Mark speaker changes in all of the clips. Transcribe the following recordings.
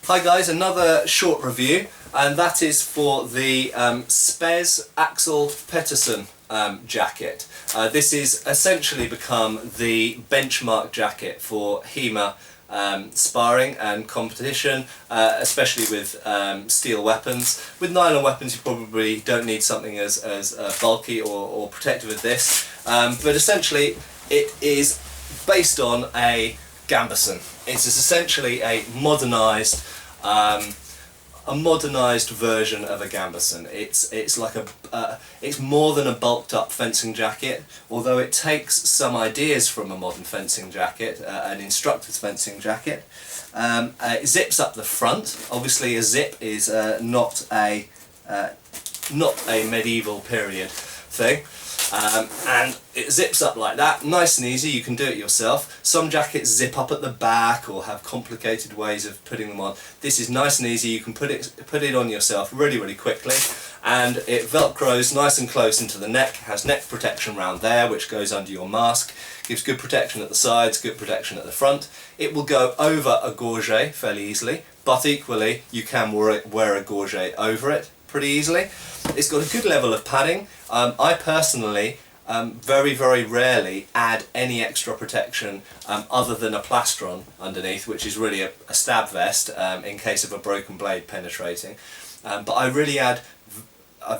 Speaker 1: Hi guys, another short review, and that is for the SPES Axel Pettersson jacket. This is essentially become the benchmark jacket for HEMA sparring and competition, especially with steel weapons. With nylon weapons you probably don't need something as bulky or protective as this, but essentially it is based on a gambeson. It is essentially a modernised version of a gambeson. It's like it's more than a bulked up fencing jacket, although it takes some ideas from a modern fencing jacket, an instructor's fencing jacket. It zips up the front. Obviously a zip is not a medieval period thing. And it zips up like that, nice and easy. You can do it yourself. Some jackets zip up at the back or have complicated ways of putting them on. This is nice and easy. You can put it on yourself really quickly, and it velcros nice and close into the neck. Has neck protection around there which goes under your mask, gives good protection at the sides, good protection at the front. It will go over a gorget fairly easily, but equally you can wear a gorget over it pretty easily. It's got a good level of padding. I personally very rarely add any extra protection other than a plastron underneath, which is really a stab vest in case of a broken blade penetrating. But I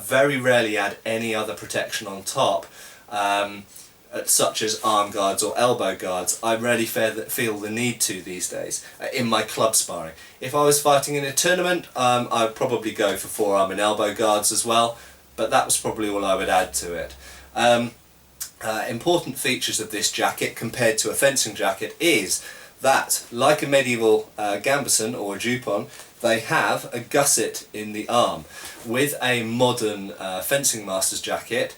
Speaker 1: very rarely add any other protection on top, such as arm guards or elbow guards. I rarely feel the need to these days in my club sparring. If I was fighting in a tournament, I would probably go for forearm and elbow guards as well, but that was probably all I would add to it. Important features of this jacket compared to a fencing jacket is that, like a medieval gambeson or a jupon, they have a gusset in the arm. With a modern fencing master's jacket,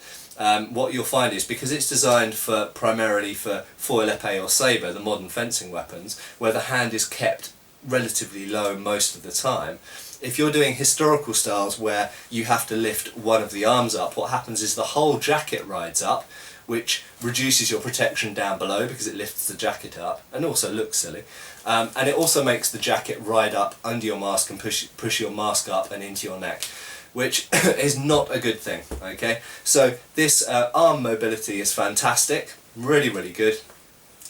Speaker 1: what you'll find is, because it's designed primarily for foil épée or sabre, the modern fencing weapons, where the hand is kept relatively low most of the time, if you're doing historical styles where you have to lift one of the arms up, what happens is the whole jacket rides up, which reduces your protection down below because it lifts the jacket up and also looks silly. And it also makes the jacket ride up under your mask and push your mask up and into your neck, which is not a good thing. Okay, so this arm mobility is fantastic, really good.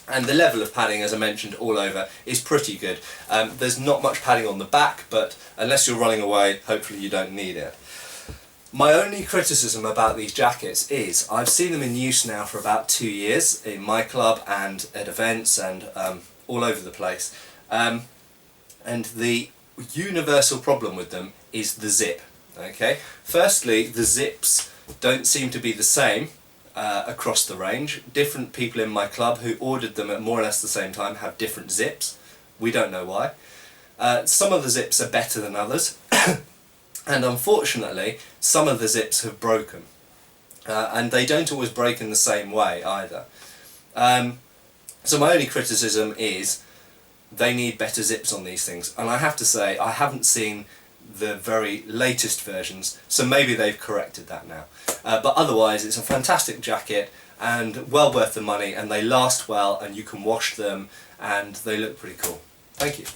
Speaker 1: And the level of padding, as I mentioned, all over is pretty good. There's not much padding on the back, but unless you're running away, hopefully you don't need it. My only criticism about these jackets is I've seen them in use now for about 2 years in my club and at events and all over the place. And the universal problem with them is the zip. Okay, firstly, the zips don't seem to be the same across the range. Different people in my club who ordered them at more or less the same time have different zips. We don't know why. Some of the zips are better than others, and unfortunately some of the zips have broken, and they don't always break in the same way either. So my only criticism is they need better zips on these things, and I have to say I haven't seen the very latest versions, so maybe they've corrected that now. But otherwise it's a fantastic jacket and well worth the money, and they last well and you can wash them and they look pretty cool. Thank you.